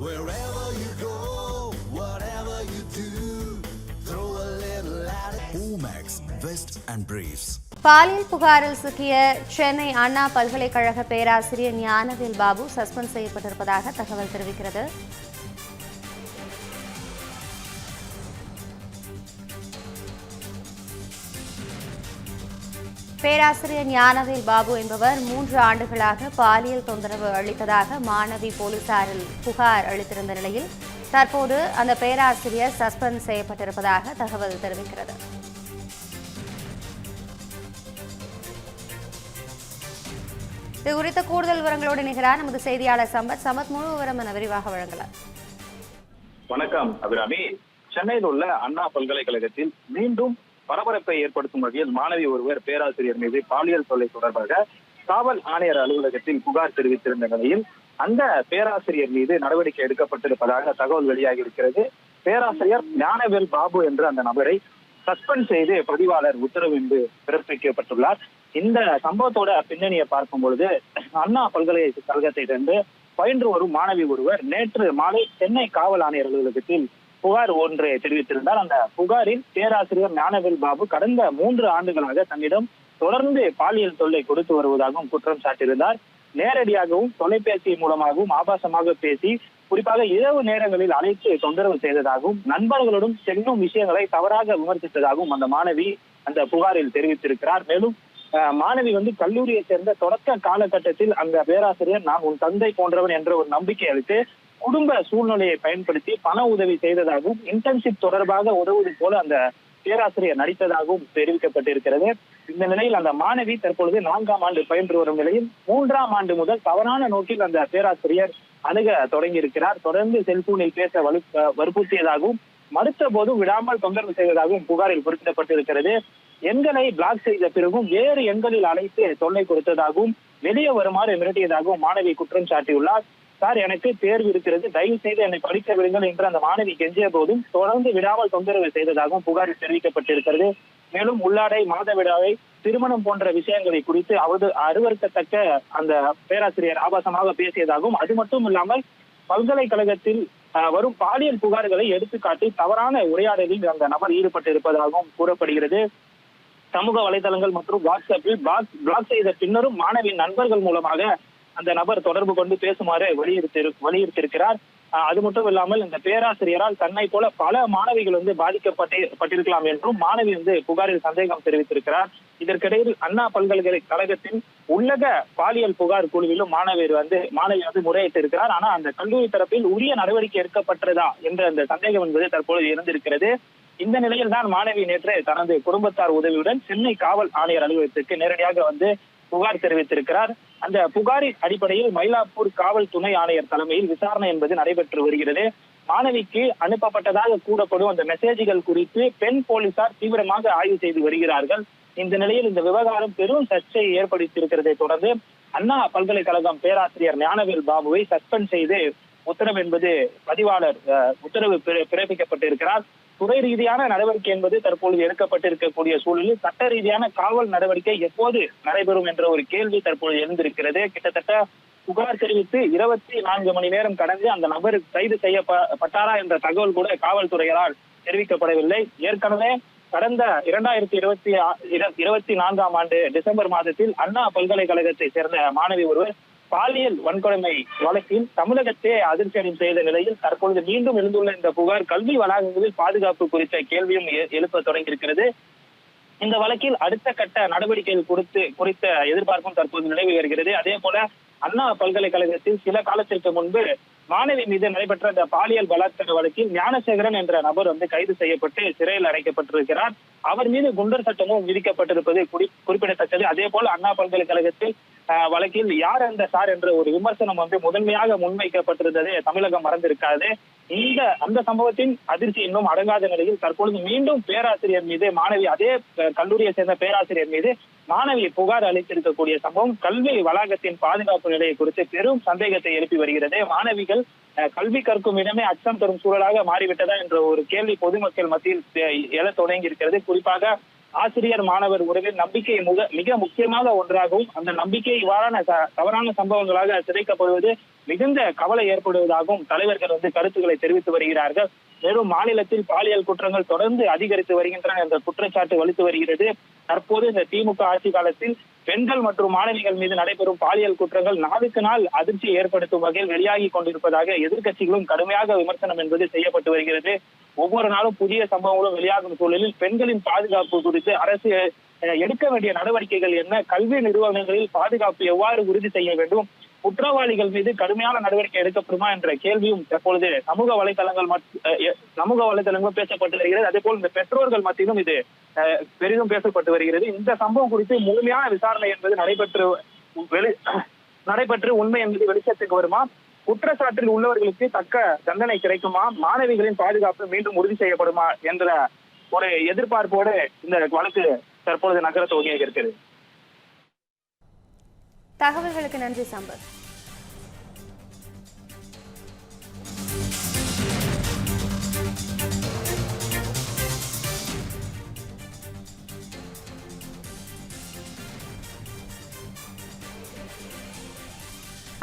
Wherever you go, whatever you do, throw a little at it. Omax, Vest and Briefs. பாலியல் புகாரில் சிக்கிய சென்னை அண்ணா பல்கலைக்கழக பேராசிரியர் ஞானவேல் பாபு சஸ்பெண்ட் செய்யப்பட்டிருப்பதாக தகவல் தெரிவிக்கிறது. பேராசிரியர் ஞானவேல் பாபு என்பவர் 3 ஆண்டுகளாக பாலியல் தொந்தரவு அளித்ததாக மாணவி போலீசாரில் புகார் அளித்திருந்த நிலையில் தற்போது அந்த பேராசிரியர் சஸ்பெண்ட் செய்யப்பட்டிருப்பதாக தகவல் தெரிவிக்கிறது. இது குறித்த கூடுதல் விவரங்களோடு நிகரான நமது செய்தியாளர் சம்பத் முழு விவரம் என விரிவாக வழங்கலாம். வணக்கம் அபிராமி. சென்னையில் உள்ள அண்ணா பல்கலைக்கழகத்தில் மீண்டும் பரபரப்பை ஏற்படுத்தும் வகையில் மாணவி ஒருவர் பேராசிரியர் மீது பாலியல் தொல்லை தொடர்பாக காவல் ஆணையர் அலுவலகத்தில் புகார் தெரிவித்திருந்த நிலையில் அந்த பேராசிரியர் மீது நடவடிக்கை எடுக்கப்பட்டிருப்பதாக தகவல் வெளியாகி இருக்கிறது. பேராசிரியர் ஞானவேல் பாபு என்ற அந்த நபரை சஸ்பெண்ட் செய்து பதிவாளர் உத்தரவு பிறப்பிக்கப்பட்டுள்ளார். இந்த சம்பவத்தோட பின்னணியை பார்க்கும் பொழுது அண்ணா பல்கலைக்கழகத்தை சேர்ந்து பயின்று வரும் மாணவி ஒருவர் நேற்று மாலை சென்னை காவல் ஆணையர் அலுவலகத்தில் புகார் ஒன்றை தெரிவித்திருந்தார். அந்த புகாரில் பேராசிரியர் ஞானவேல் பாபு கடந்த 3 ஆண்டுகளாக தன்னிடம் தொடர்ந்து பாலியல் தொல்லை கொடுத்து வருவதாகவும் குற்றம் சாட்டியிருந்தார். நேரடியாகவும் தொலைபேசி மூலமாகவும் ஆபாசமாக பேசி குறிப்பாக இரவு நேரங்களில் அழைத்து தொந்தரவு செய்ததாகவும் நண்பர்களுடன் செல்லும் விஷயங்களை தவறாக விமர்சித்ததாகவும் அந்த மாணவி அந்த புகாரில் தெரிவித்திருக்கிறார். மேலும் மாணவி கல்லூரியை சேர்ந்த தொடக்க காலகட்டத்தில் அந்த பேராசிரியர் நான் உன் தந்தை போன்றவன் என்ற ஒரு நம்பிக்கை அளித்து குடும்ப சூழ்நிலையை பயன்படுத்தி பண உதவி செய்ததாகவும் இன்டர்ன்ஷிப் தொடர்பாக உதவுவது போல அந்த பேராசிரியர் நடித்ததாகவும் தெரிவிக்கப்பட்டிருக்கிறது. இந்த நிலையில் அந்த மாணவி தற்பொழுது 4ஆம் ஆண்டு பயின்று வரும் நிலையில் 3ஆம் ஆண்டு முதல் தவறான நோக்கில் அந்த பேராசிரியர் அணுக தொடங்கி இருக்கிறார். தொடர்ந்து செல்போனில் பேச வற்புறுத்தியதாகவும் மறுத்த போதும் விடாமல் தொந்தரவு செய்வதாகவும் புகாரில் குறிப்பிடப்பட்டிருக்கிறது. எண்களை பிளாக் செய்த பிறகும் வேறு எண்களில் அழைத்து தொல்லை கொடுத்ததாகவும் வெளியே வருமாறு மிரட்டியதாகவும் மாணவி குற்றம் சாட்டியுள்ளார். சார், எனக்கு தேர்வு இருக்கிறது, தயவு செய்து என்னை படிக்க விடுங்கள் என்று அந்த மாணவி கெஞ்சிய போதும் தொடர்ந்து விடாமல் தொந்தரவு செய்ததாகவும் புகாரில் தெரிவிக்கப்பட்டிருக்கிறது. மேலும் உள்ளாடை, மாதவிடாவை, திருமணம் போன்ற விஷயங்களை குறித்து அருவருக்கத்தக்க அந்த பேராசிரியர் ஆபாசமாக பேசியதாகவும் அது மட்டும் இல்லாமல் பல்கலைக்கழகத்தில் வரும் பாலியல் புகார்களை எடுத்துக்காட்டி தவறான உரையாடலில் அந்த நபர் ஈடுபட்டிருப்பதாகவும் கூறப்படுகிறது. சமூக வலைதளங்கள் மற்றும் வாட்ஸ்அப்பில் பிளாக் செய்த பின்னரும் மாணவியின் நண்பர்கள் மூலமாக அந்த நபர் தொடர்பு கொண்டு பேசுமாறு வலியுறுத்தியிருக்கிறார். அது மட்டும் இல்லாமல் இந்த பேராசிரியரால் தன்னை போல பல மாணவிகள் பாதிக்கப்பட்டிருக்கலாம் என்றும் மாணவி புகாரில் சந்தேகம் தெரிவித்திருக்கிறார். இதற்கிடையில் அண்ணா பல்கலைக்கழகத்தின் உள்ளக பாலியல் புகார் குழுவிலும் மாணவி முறையிட்டிருக்கிறார். ஆனா அந்த கல்லூரி தரப்பில் உரிய நடவடிக்கை எடுக்கப்பட்டதா என்ற அந்த சந்தேகம் என்பது தற்பொழுது இருந்திருக்கிறது. இந்த நிலையில் தான் மாணவி நேற்று தனது குடும்பத்தார் உதவியுடன் சென்னை காவல் ஆணையர் அலுவலகத்திற்கு நேரடியாக புகார் தெரிவித்திருக்கிறார். அந்த புகாரின் அடிப்படையில் மயிலாப்பூர் காவல் துணை ஆணையர் தலைமையில் விசாரணை என்பது நடைபெற்று வருகிறது. மாணவிக்கு அனுப்பப்பட்டதாக கூறப்படும் அந்த மெசேஜ்கள் குறித்து பெண் போலீசார் தீவிரமாக ஆய்வு செய்து வருகிறார்கள். இந்த நிலையில் இந்த விவகாரம் பெரும் சர்ச்சையை ஏற்படுத்தியிருக்கிறதை தொடர்ந்து அண்ணா பல்கலைக்கழகம் பேராசிரியர் ஞானவேல் பாபுவை சஸ்பெண்ட் செய்து உத்தரவு பதிவாளர் உத்தரவு பிறப்பிக்கப்பட்டிருக்கிறார். துறை ரீதியான நடவடிக்கை என்பது தற்பொழுது எடுக்கப்பட்டிருக்கக்கூடிய சூழலில் சட்ட ரீதியான காவல் நடவடிக்கை எப்போது நடைபெறும் என்ற ஒரு கேள்வி தற்பொழுது எழுந்திருக்கிறது. கிட்டத்தட்ட புகார் தெரிவித்து 24 மணி நேரம் கடந்து அந்த நபர் கைது செய்யப்பட்டாரா என்ற தகவல் கூட காவல்துறையினரால் தெரிவிக்கப்படவில்லை. ஏற்கனவே கடந்த 2024ஆம் ஆண்டு டிசம்பர் மாதத்தில் அண்ணா பல்கலைக்கழகத்தை சேர்ந்த மாணவி ஒருவர் பாலியல் வன்கொடுமை வழக்கில் தமிழகத்தை அதிர்ச்சி செய்த நிலையில் தற்பொழுது மீண்டும் எழுந்துள்ள இந்த புகார் கல்வி வளாகங்களில் பாதுகாப்பு குறித்த கேள்வியும் எழுப்ப தொடங்கியிருக்கிறது. இந்த வழக்கில் அடுத்த கட்ட நடவடிக்கைகள் குறித்த எதிர்பார்ப்பும் தற்போது நிலவி வருகிறது. அதே போல அண்ணா பல்கலைக்கழகத்தில் சில காலத்திற்கு முன்பு மாணவி மீது நடைபெற்ற இந்த பாலியல் பலாத்கார வழக்கில் ஞானசேகரன் என்ற நபர் கைது செய்யப்பட்டு சிறையில் அடைக்கப்பட்டிருக்கிறார். அவர் மீது குண்டர் சட்டமும் விதிக்கப்பட்டிருப்பது குறிப்பிடத்தக்கது. அதே போல அண்ணா பல்கலைக்கழகத்தில் வழக்கில் யார் அந்த சார் என்ற ஒரு விமர்சனம் முதன்மையாக முன்வைக்கப்பட்டிருந்தது தமிழகம் மறந்திருக்காது. அந்த சம்பவத்தின் அதிர்ச்சி இன்னும் அடங்காத நிலையில் தற்பொழுது மீண்டும் பேராசிரியர் மீது அதே கல்லூரியை சேர்ந்த பேராசிரியர் மீது மாணவி புகார் அளித்திருக்கக்கூடிய சம்பவம் கல்வி வளாகத்தின் பாதுகாப்பு நிலையை குறித்து பெரும் சந்தேகத்தை எழுப்பி வருகிறது. மாணவிகள் கல்வி கற்கும் இடமே அச்சம் தரும் சூழலாக மாறிவிட்டதா என்ற ஒரு கேள்வி பொதுமக்கள் மத்தியில் எழ தொடங்கி இருக்கிறது. குறிப்பாக ஆசிரியர் மாணவர் உறவில் நம்பிக்கை மிக முக்கியமாக ஒன்றாகவும், அந்த நம்பிக்கை இவ்வாறான தவறான சம்பவங்களாக சிதைக்கப்படுவது மிகுந்த கவலை ஏற்படுவதாகவும் தலைவர்கள் கருத்துக்களை தெரிவித்து வருகிறார்கள். மேலும் மாநிலத்தில் பாலியல் குற்றங்கள் தொடர்ந்து அதிகரித்து வருகின்றன என்ற குற்றச்சாட்டு வலுத்து வருகிறது. தற்போது இந்த திமுக ஆட்சி காலத்தில் பெண்கள் மற்றும் மாணவிகள் மீது நடைபெறும் பாலியல் குற்றங்கள் நாளுக்கு நாள் அதிர்ச்சியை ஏற்படுத்தும் வகையில் வெளியாகி கொண்டிருப்பதாக எதிர்க்கட்சிகளும் கடுமையாக விமர்சனம் என்பது செய்யப்பட்டு வருகிறது. ஒவ்வொரு நாளும் புதிய சம்பவங்களும் வெளியாகும் சூழலில் பெண்களின் பாதுகாப்பு குறித்து அரசு எடுக்க வேண்டிய நடவடிக்கைகள் என்ன, கல்வி நிறுவனங்களில் பாதுகாப்பு எவ்வாறு உறுதி செய்ய வேண்டும், குற்றவாளிகள் மீது கடுமையான நடவடிக்கை எடுக்கப்படுமா என்ற கேள்வியும் தற்பொழுது சமூக வலைதளங்களும் பேசப்பட்டு வருகிறது. அதே போல் இந்த பெற்றோர்கள் மத்தியிலும் இது பெரிதும் பேசப்பட்டு வருகிறது. இந்த சம்பவம் குறித்து முழுமையான விசாரணை என்பது நடைபெற்று உண்மை என்பது வெளிச்சத்துக்கு வருமா, குற்றச்சாட்டில் உள்ளவர்களுக்கு தக்க தண்டனை கிடைக்குமா, மாணவிகளின் பாதுகாப்பு மீண்டும் உறுதி செய்யப்படுமா என்ற ஒரு எதிர்பார்ப்போடு இந்த வழக்கு தற்பொழுது நகர துவங்கி இருக்கிறது. தகவல்களுக்கு நன்றி சம்பத்.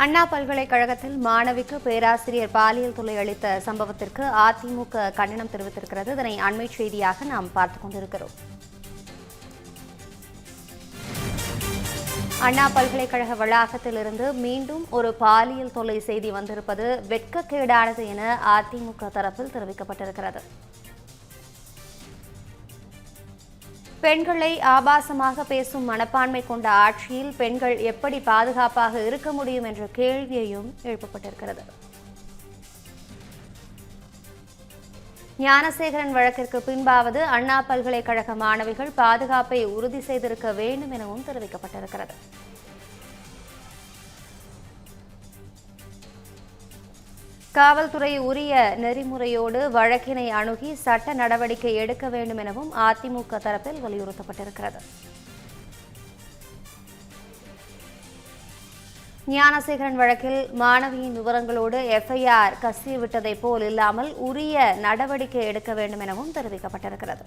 அண்ணா பல்கலைக்கழகத்தில் மாணவிக்கு பேராசிரியர் பாலியல் தொல்லை அளித்த சம்பவத்திற்கு அதிமுக கண்டனம் தெரிவித்திருக்கிறது. இதனை அண்மை செய்தியாக நாம் பார்த்துக் கொண்டிருக்கிறோம். அண்ணா பல்கலைக்கழக வளாகத்திலிருந்து மீண்டும் ஒரு பாலியல் தொல்லை செய்தி வந்திருப்பது வெட்கக்கேடானது என அதிமுக தரப்பில் தெரிவிக்கப்பட்டிருக்கிறது. பெண்களை ஆபாசமாக பேசும் மனப்பான்மை கொண்ட ஆட்சியில் பெண்கள் எப்படி பாதுகாப்பாக இருக்க முடியும் என்ற கேள்வியையும் எழுப்பப்பட்டிருக்கிறது. ஞானசேகரன் வழக்கிற்கு பின்பாவது அண்ணா பல்கலைக்கழக மாணவிகள் பாதுகாப்பை உறுதி செய்திருக்க வேண்டும் எனவும் தெரிவிக்கப்பட்டிருக்கிறது. காவல்துறை உரிய நெறிமுறையோடு வழக்கினை அணுகி சட்ட நடவடிக்கை எடுக்க வேண்டும் எனவும் அதிமுக தரப்பில் வலியுறுத்தப்பட்டிருக்கிறது. ஞானசேகரன் வழக்கில் மாணவியின் விவரங்களோடு எஃப்ஐஆர் கசிவிட்டதை போல் இல்லாமல் உரிய நடவடிக்கை எடுக்க வேண்டும் எனவும் தெரிவிக்கப்பட்டிருக்கிறது.